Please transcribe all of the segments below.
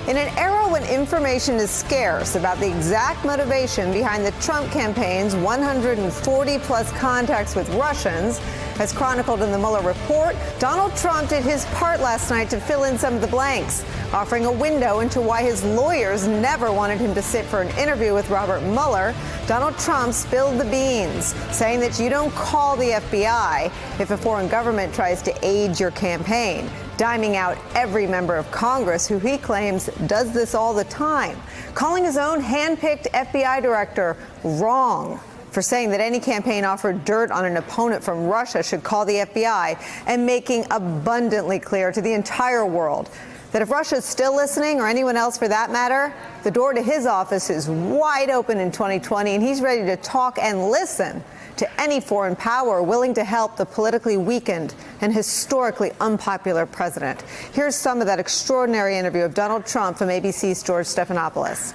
In an era when information is scarce about the exact motivation behind the Trump campaign's 140-plus contacts with Russians, as chronicled in the Mueller report, Donald Trump did his part last night to fill in some of the blanks, offering a window into why his lawyers never wanted him to sit for an interview with Robert Mueller. Donald Trump spilled the beans, saying that you don't call the FBI if a foreign government tries to aid your campaign, diming out every member of Congress who he claims does this all the time, calling his own hand-picked FBI director wrong for saying that any campaign offered dirt on an opponent from Russia should call the FBI, and making abundantly clear to the entire world that if Russia is still listening, or anyone else for that matter, the door to his office is wide open in 2020, and he's ready to talk and listen to any foreign power willing to help the politically weakened and historically unpopular president. Here's some of that extraordinary interview of Donald Trump from ABC's George Stephanopoulos.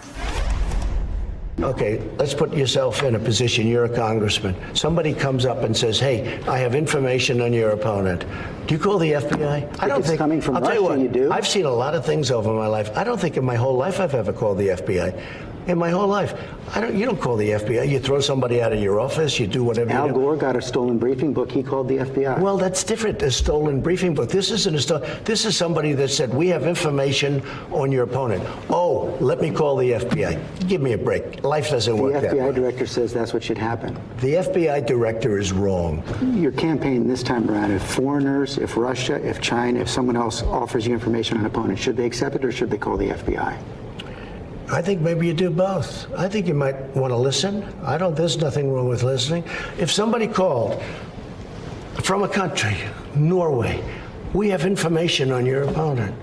Okay, let's put yourself in a position. You're a congressman. Somebody comes up and says, hey, I have information on your opponent. Do you call the FBI? I don't think. Coming from Russia, you do. I've seen a lot of things over my life. I don't think in my whole life I've ever called the FBI. In my whole life, you don't call the FBI. You throw somebody out of your office. You do whatever. Al Gore got a stolen briefing book. He called the FBI. Well, that's different. A stolen briefing book. This isn't a stolen. This is somebody that said, we have information on your opponent. Oh, let me call the FBI. Give me a break. Life doesn't work that way. The FBI director says that's what should happen. The FBI director is wrong. Your campaign this time around, if foreigners, if Russia, if China, if someone else offers you information on an opponent, should they accept it or should they call the FBI? I think maybe you do both. I think you might want to listen. There's nothing wrong with listening. If somebody called from a country, Norway, we have information on your opponent.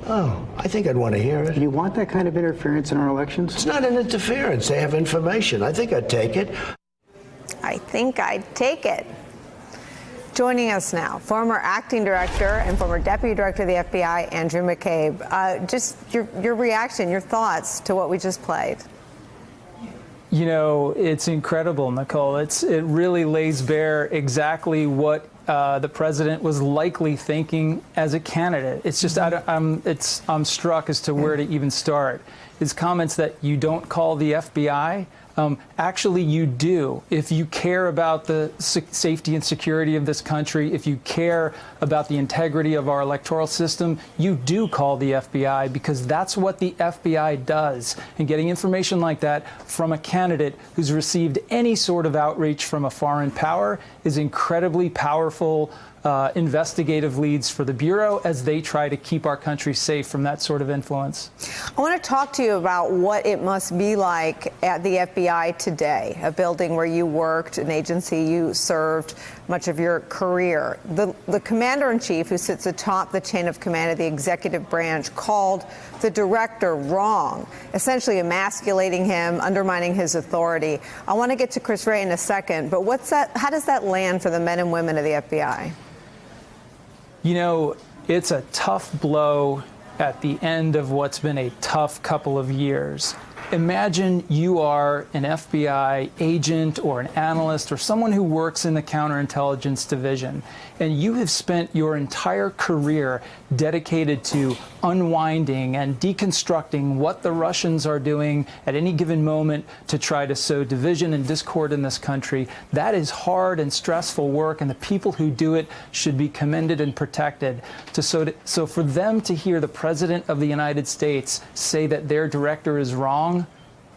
Oh, I think I'd want to hear it. Do you want that kind of interference in our elections? It's not an interference. They have information. I think I'd take it. I think I'd take it. Joining us now, former acting director and former deputy director of the FBI, Andrew McCabe. Just your reaction, your thoughts to what we just played. You know, it's incredible, Nicolle. It really lays bare exactly what the president was likely thinking as a candidate. It's just, I'm struck as to where to even start. His comments that you don't call the FBI. Actually, you do. If you care about the safety and security of this country, if you care about the integrity of our electoral system, you do call the FBI, because that's what the FBI does. And getting information like that from a candidate who's received any sort of outreach from a foreign power is incredibly powerful investigative leads for the Bureau as they try to keep our country safe from that sort of influence. I want to talk to you about what it must be like at the FBI today, a building where you worked, an agency you served much of your career. The commander-in-chief, who sits atop the chain of command of the executive branch, called the director wrong, essentially emasculating him, undermining his authority. I want to get to Chris Wray in a second, but how does that land for the men and women of the FBI? You know, it's a tough blow at the end of what's been a tough couple of years. Imagine you are an FBI agent or an analyst or someone who works in the counterintelligence division, and you have spent your entire career dedicated to unwinding and deconstructing what the Russians are doing at any given moment to try to sow division and discord in this country. That is hard and stressful work, and the people who do it should be commended and protected. So for them to hear the President of the United States say that their director is wrong,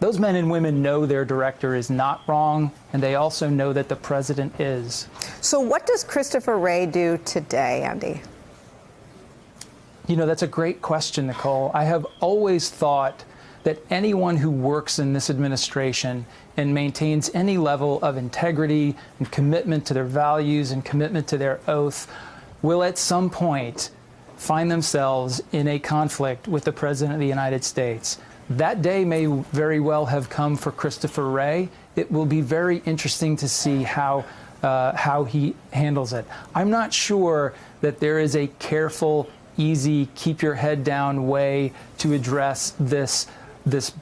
those men and women know their director is not wrong, and they also know that the president is. So what does Christopher Wray do today, Andy? You know, that's a great question, Nicolle. I have always thought that anyone who works in this administration and maintains any level of integrity and commitment to their values and commitment to their oath will at some point find themselves in a conflict with the President of the United States. That day may very well have come for Christopher Wray. It will be very interesting to see how he handles it. I'm not sure that there is a careful, easy, keep your head down way to address this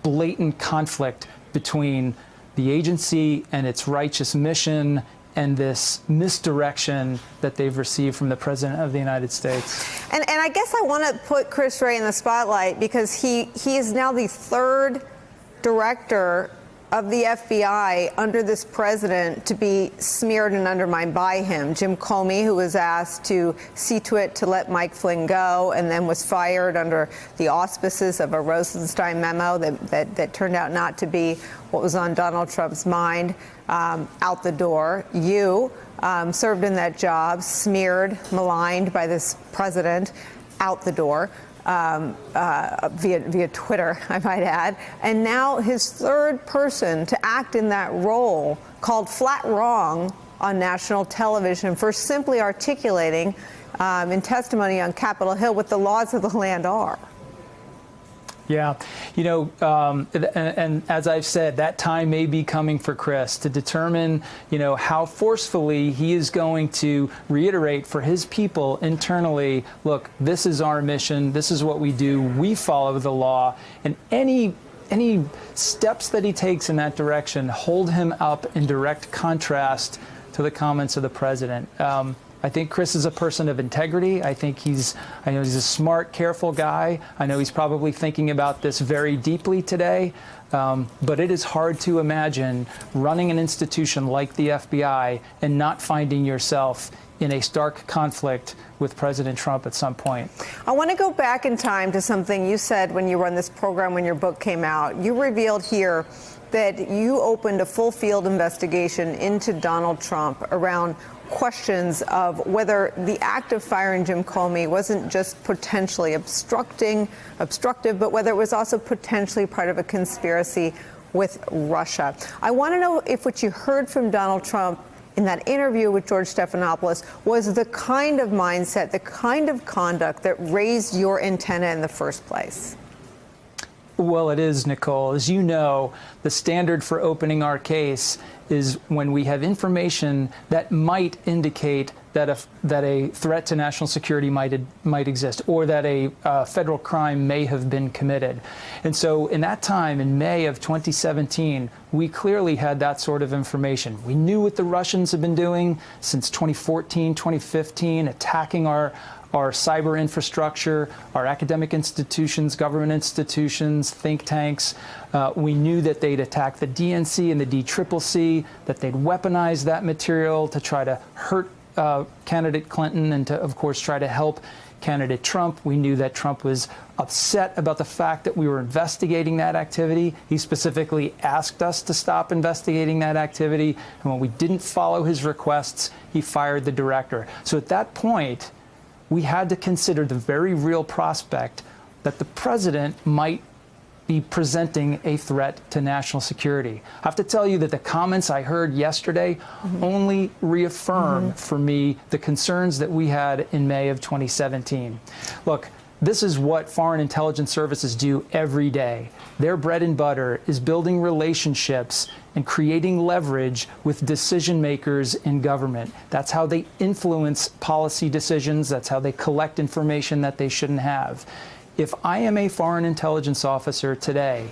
blatant conflict between the agency and its righteous mission and this misdirection that they've received from the President of the United States. And I guess I want to put Chris Wray in the spotlight because he is now the third director of the FBI under this president to be smeared and undermined by him. Jim Comey, who was asked to see to it to let Mike Flynn go and then was fired under the auspices of a Rosenstein memo that turned out not to be what was on Donald Trump's mind, out the door. You served in that job, smeared, maligned by this president, out the door. Via Twitter, I might add. And now his third person to act in that role, called flat wrong on national television for simply articulating in testimony on Capitol Hill what the laws of the land are. Yeah, you know, and as I've said, that time may be coming for Chris to determine, you know, how forcefully he is going to reiterate for his people internally, look, this is our mission, this is what we do, we follow the law, and any steps that he takes in that direction hold him up in direct contrast to the comments of the president. I think Chris is a person of integrity. I know he's a smart, careful guy. I know he's probably thinking about this very deeply today. But it is hard to imagine running an institution like the FBI and not finding yourself in a stark conflict with President Trump at some point. I want to go back in time to something you said when you run this program when your book came out. You revealed here that you opened a full field investigation into Donald Trump around questions of whether the act of firing Jim Comey wasn't just potentially obstructive, but whether it was also potentially part of a conspiracy with Russia. I want to know if what you heard from Donald Trump in that interview with George Stephanopoulos was the kind of mindset, the kind of conduct that raised your antenna in the first place. Well, it is, Nicolle. As you know, the standard for opening our case is when we have information that might indicate that a threat to national security might exist, or that a federal crime may have been committed. And so in that time, in May of 2017, we clearly had that sort of information. We knew what the Russians had been doing since 2014, 2015, attacking our cyber infrastructure, our academic institutions, government institutions, think tanks. We knew that they'd attack the DNC and the DCCC, that they'd weaponize that material to try to hurt candidate Clinton and to, of course, try to help candidate Trump. We knew that Trump was upset about the fact that we were investigating that activity. He specifically asked us to stop investigating that activity. And when we didn't follow his requests, he fired the director. So at that point, we had to consider the very real prospect that the president might be presenting a threat to national security. I have to tell you that the comments I heard yesterday only reaffirm for me the concerns that we had in May of 2017. Look, this is what foreign intelligence services do every day. Their bread and butter is building relationships and creating leverage with decision makers in government. That's how they influence policy decisions. That's how they collect information that they shouldn't have. If I am a foreign intelligence officer today,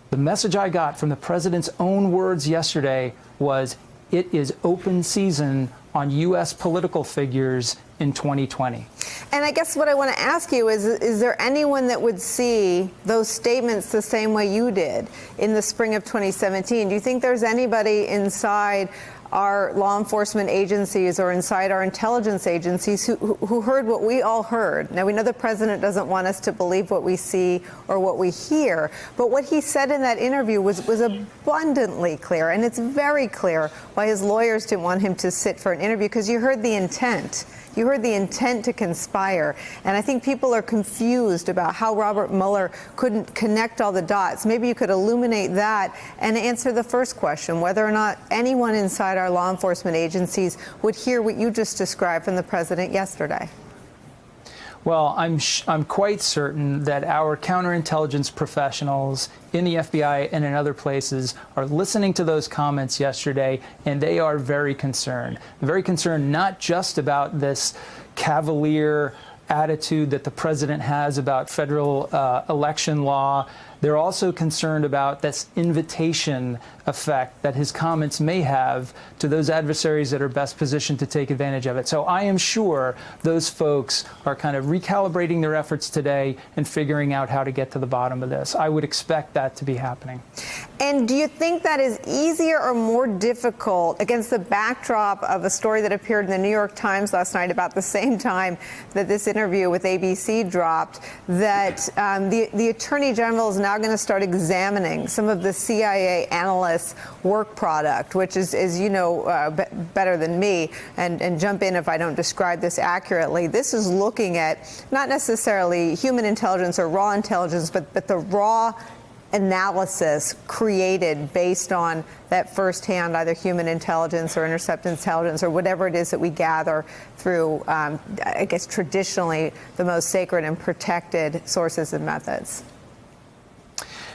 the message I got from the president's own words yesterday was, it is open season on U.S. political figures in 2020. And I guess what I want to ask you is there anyone that would see those statements the same way you did in the spring of 2017? Do you think there's anybody inside our law enforcement agencies or inside our intelligence agencies who heard what we all heard? Now, we know the president doesn't want us to believe what we see or what we hear, but what he said in that interview was abundantly clear, and it's very clear why his lawyers didn't want him to sit for an interview, because you heard the intent. You heard the intent to conspire. And I think people are confused about how Robert Mueller couldn't connect all the dots. Maybe you could illuminate that and answer the first question, whether or not anyone inside our law enforcement agencies would hear what you just described from the president yesterday. Well, I'm quite certain that our counterintelligence professionals in the FBI and in other places are listening to those comments yesterday, and they are very concerned. Very concerned not just about this cavalier attitude that the president has about federal election law. They're also concerned about this invitation effect that his comments may have to those adversaries that are best positioned to take advantage of it. So I am sure those folks are kind of recalibrating their efforts today and figuring out how to get to the bottom of this. I would expect that to be happening. And do you think that is easier or more difficult against the backdrop of a story that appeared in the New York Times last night about the same time that this interview with ABC dropped, that the Attorney General is now going to start examining some of the CIA analysts' work product, which is, as you know better than me, and jump in if I don't describe this accurately. This is looking at not necessarily human intelligence or raw intelligence, but the raw analysis created based on that firsthand, either human intelligence or intercept intelligence or whatever it is that we gather through, I guess, traditionally the most sacred and protected sources and methods.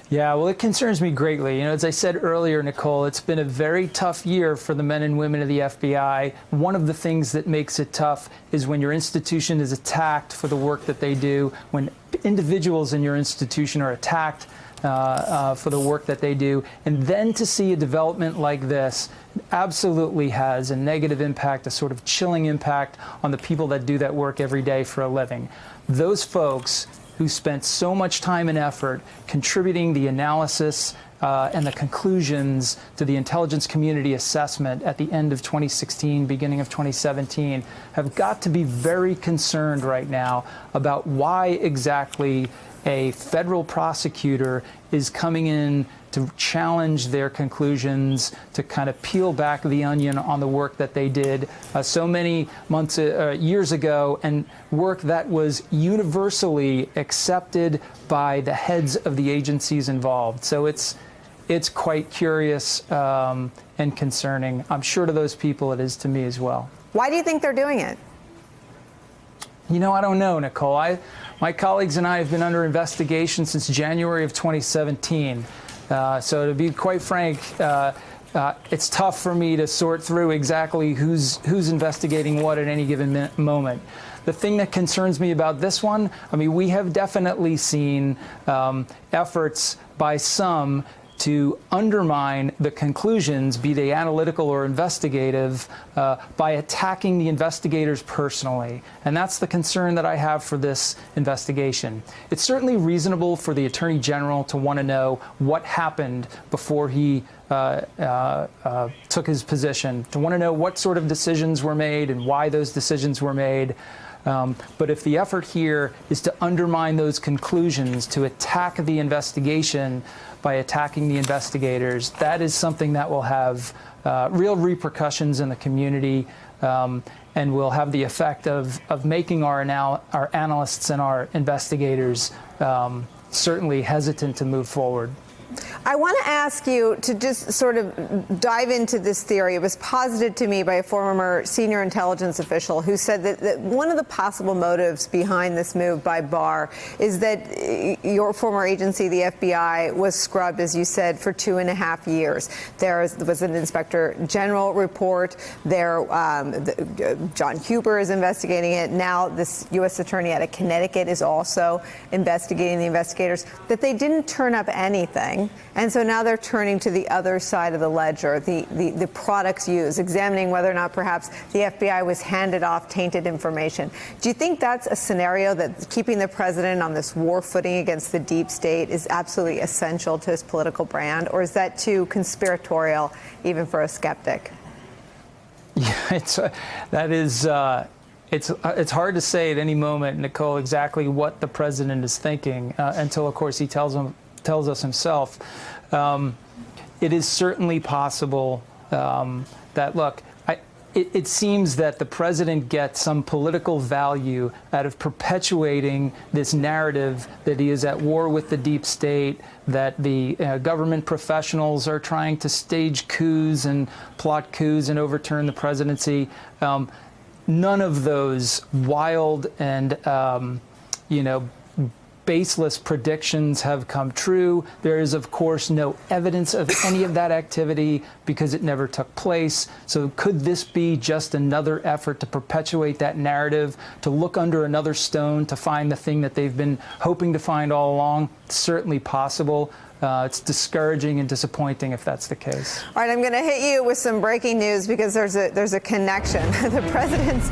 Yeah, well, it concerns me greatly. You know, as I said earlier, Nicolle, it's been a very tough year for the men and women of the FBI. One of the things that makes it tough is when your institution is attacked for the work that they do, when individuals in your institution are attacked for the work that they do, and then to see a development like this absolutely has a negative impact, a sort of chilling impact on the people that do that work every day for a living. Those folks who spent so much time and effort contributing the analysis and the conclusions to the intelligence community assessment at the end of 2016, beginning of 2017, have got to be very concerned right now about why exactly a federal prosecutor is coming in to challenge their conclusions, to kind of peel back the onion on the work that they did so many years ago, and work that was universally accepted by the heads of the agencies involved. So it's quite curious and concerning. I'm sure to those people it is to me as well. Why do you think they're doing it? You know, I don't know, Nicolle. My colleagues and I have been under investigation since January of 2017. So to be quite frank, it's tough for me to sort through exactly who's investigating what at any given moment. The thing that concerns me about this one, I mean, we have definitely seen efforts by some to undermine the conclusions, be they analytical or investigative, by attacking the investigators personally. And that's the concern that I have for this investigation. It's certainly reasonable for the Attorney General to want to know what happened before he took his position, to want to know what sort of decisions were made and why those decisions were made. But if the effort here is to undermine those conclusions, to attack the investigation by attacking the investigators, that is something that will have real repercussions in the community and will have the effect of making our analysts and our investigators certainly hesitant to move forward. I want to ask you to just sort of dive into this theory. It was posited to me by a former senior intelligence official who said that one of the possible motives behind this move by Barr is that your former agency, the FBI, was scrubbed, as you said, for 2.5 years. There was an Inspector General report. John Huber is investigating it. Now this U.S. Attorney out of Connecticut is also investigating the investigators, that they didn't turn up anything. And so now they're turning to the other side of the ledger, the products used, examining whether or not perhaps the FBI was handed off tainted information. Do you think that's a scenario that keeping the president on this war footing against the deep state is absolutely essential to his political brand, or is that too conspiratorial even for a skeptic? Yeah, it's hard to say at any moment, Nicolle, exactly what the president is thinking until, of course, he tells us himself. It is certainly possible that, look, it seems that the president gets some political value out of perpetuating this narrative that he is at war with the deep state, that the government professionals are trying to stage coups and plot coups and overturn the presidency. None of those wild and, baseless predictions have come true. There is, of course, no evidence of any of that activity because it never took place. So could this be just another effort to perpetuate that narrative, to look under another stone to find the thing that they've been hoping to find all along? It's certainly possible. It's discouraging and disappointing if that's the case. All right, I'm going to hit you with some breaking news because there's a connection. The president's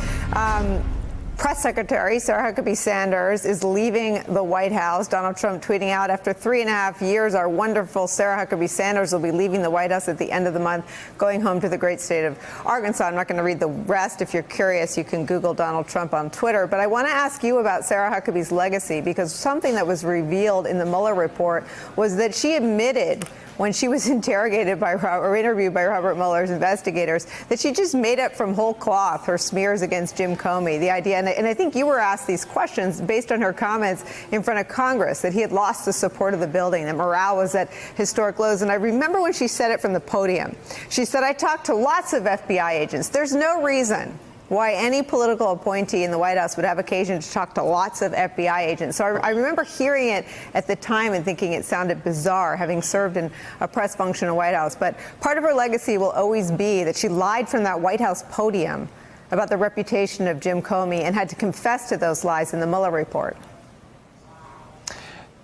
press secretary, Sarah Huckabee Sanders, is leaving the White House. Donald Trump tweeting out, after 3.5 years, our wonderful Sarah Huckabee Sanders will be leaving the White House at the end of the month, going home to the great state of Arkansas. I'm not going to read the rest. If you're curious, you can Google Donald Trump on Twitter. But I want to ask you about Sarah Huckabee's legacy, because something that was revealed in the Mueller report was that she admitted when she was interrogated by or interviewed by Robert Mueller's investigators that she just made up from whole cloth her smears against Jim Comey. The idea, and I think you were asked these questions based on her comments in front of Congress, that he had lost the support of the building, that morale was at historic lows. And I remember when she said it from the podium. She said, I talked to lots of FBI agents. There's no reason why any political appointee in the White House would have occasion to talk to lots of FBI agents. So I remember hearing it at the time and thinking it sounded bizarre, having served in a press function in the White House. But part of her legacy will always be that she lied from that White House podium about the reputation of Jim Comey and had to confess to those lies in the Mueller report.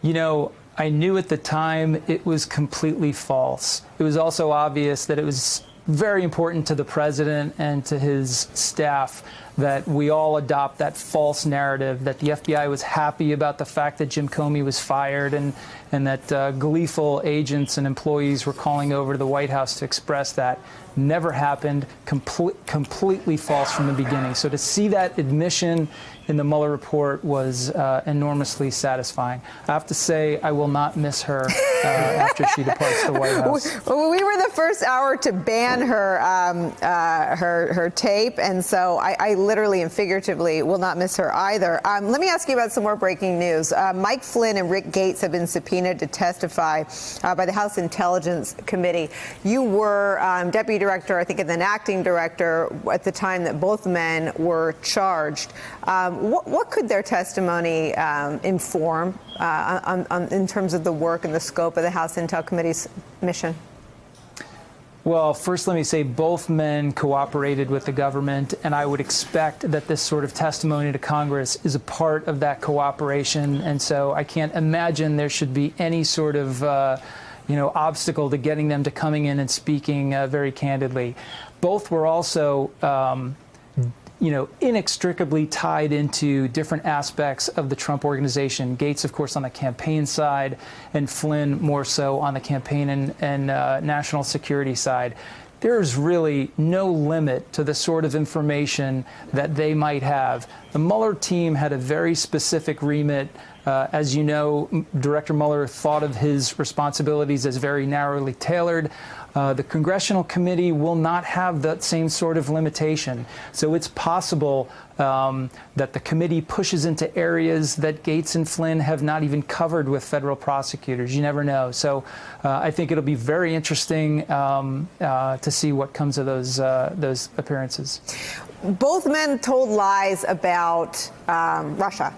You know, I knew at the time it was completely false. It was also obvious that it was very important to the president and to his staff that we all adopt that false narrative, that the FBI was happy about the fact that Jim Comey was fired and that gleeful agents and employees were calling over to the White House to express that. Never happened. Completely false from the beginning. So to see that admission in the Mueller report was enormously satisfying. I have to say, I will not miss her after she departs the White House. We were the first hour to ban her her tape, and so I literally and figuratively will not miss her either. Let me ask you about some more breaking news. Mike Flynn and Rick Gates have been subpoenaed to testify by the House Intelligence Committee. You were deputy director, I think, and then acting director at the time that both men were charged. What could their testimony inform in terms of the work and the scope of the House Intel Committee's mission? Well, first let me say both men cooperated with the government, and I would expect that this sort of testimony to Congress is a part of that cooperation. And so I can't imagine there should be any sort of obstacle to getting them to coming in and speaking very candidly. Both were also inextricably tied into different aspects of the Trump organization. Gates, of course, on the campaign side, and Flynn more so on the campaign and national security side. There's really no limit to the sort of information that they might have. The Mueller team had a very specific remit. As you know, Director Mueller thought of his responsibilities as very narrowly tailored. The Congressional Committee will not have that same sort of limitation. So it's possible that the committee pushes into areas that Gates and Flynn have not even covered with federal prosecutors. You never know. So I think it'll be very interesting to see what comes of those appearances. Both men told lies about Russia.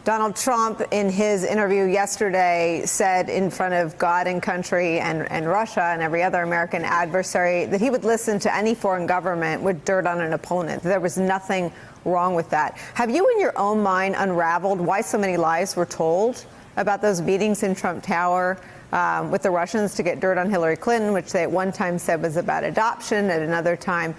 Donald Trump, in his interview yesterday, said in front of God and country and Russia and every other American adversary that he would listen to any foreign government with dirt on an opponent. There was nothing wrong with that. Have you, in your own mind, unraveled why so many lies were told about those meetings in Trump Tower with the Russians to get dirt on Hillary Clinton, which they at one time said was about adoption. At another time,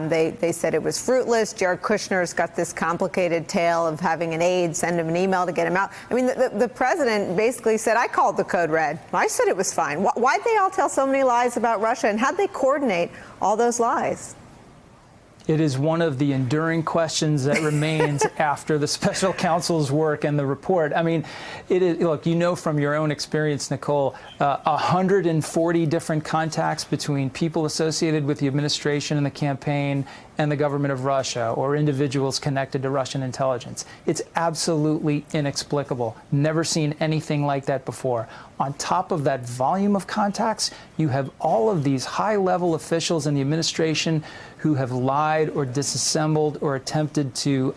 they said it was fruitless. Jared Kushner's got this complicated tale of having an aide send him an email to get him out. I mean, the president basically said, I called the code red. I said it was fine. Why'd they all tell so many lies about Russia, and how'd they coordinate all those lies? It is one of the enduring questions that remains after the special counsel's work and the report. I mean, it is, look, you know from your own experience, Nicolle, 140 different contacts between people associated with the administration and the campaign and the government of Russia, or individuals connected to Russian intelligence. It's absolutely inexplicable. Never seen anything like that before. On top of that volume of contacts, you have all of these high-level officials in the administration who have lied or disassembled or attempted to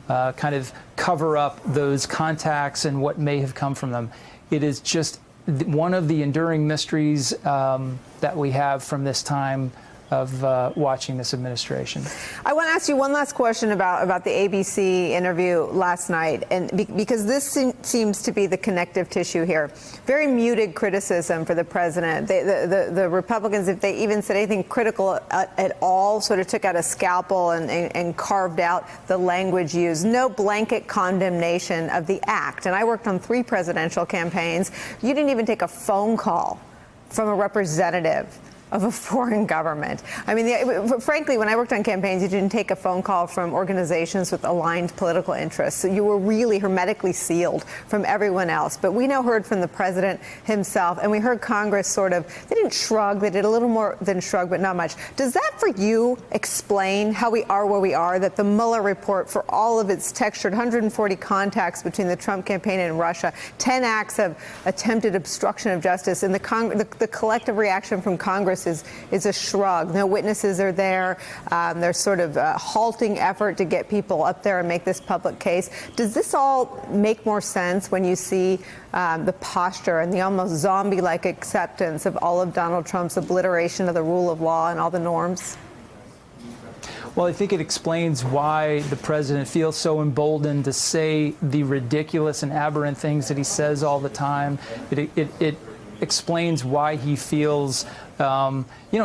kind of cover up those contacts and what may have come from them. It is just one of the enduring mysteries that we have from this time of watching this administration. I want to ask you one last question about the ABC interview last night, and because this seems to be the connective tissue here. Very muted criticism for the president. The Republicans, if they even said anything critical at all, sort of took out a scalpel and carved out the language used. No blanket condemnation of the act. And I worked on 3 presidential campaigns. You didn't even take a phone call from a representative of a foreign government. I mean, frankly, when I worked on campaigns, you didn't take a phone call from organizations with aligned political interests. So you were really hermetically sealed from everyone else. But we now heard from the president himself, and we heard Congress sort of, they didn't shrug, they did a little more than shrug, but not much. Does that for you explain how we are where we are, that the Mueller report, for all of its textured 140 contacts between the Trump campaign and Russia, 10 acts of attempted obstruction of justice, and the collective reaction from Congress is a shrug. No witnesses are there. There's sort of a halting effort to get people up there and make this public case. Does this all make more sense when you see the posture and the almost zombie-like acceptance of all of Donald Trump's obliteration of the rule of law and all the norms? Well, I think it explains why the president feels so emboldened to say the ridiculous and aberrant things that he says all the time. It explains why he feels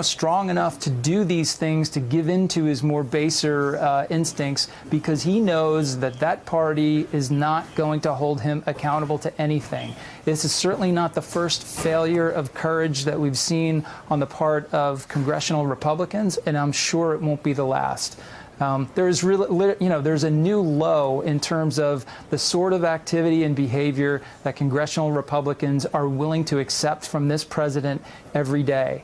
strong enough to do these things, to give in to his more baser instincts, because he knows that party is not going to hold him accountable to anything. This is certainly not the first failure of courage that we've seen on the part of congressional Republicans, and I'm sure it won't be the last. There's a new low in terms of the sort of activity and behavior that congressional Republicans are willing to accept from this president every day.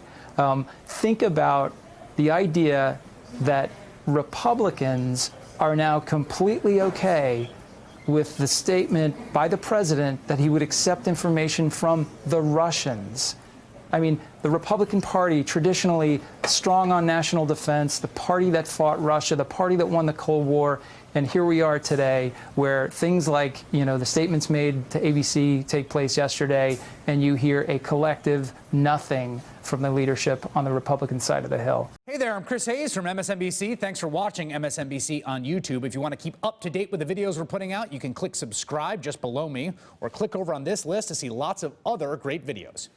Think about the idea that Republicans are now completely okay with the statement by the president that he would accept information from the Russians. I mean, the Republican Party, traditionally strong on national defense, the party that fought Russia, the party that won the Cold War, and here we are today where things like, the statements made to ABC take place yesterday, and you hear a collective nothing from the leadership on the Republican side of the Hill. Hey there, I'm Chris Hayes from MSNBC. Thanks for watching MSNBC on YouTube. If you want to keep up to date with the videos we're putting out, you can click subscribe just below me, or click over on this list to see lots of other great videos.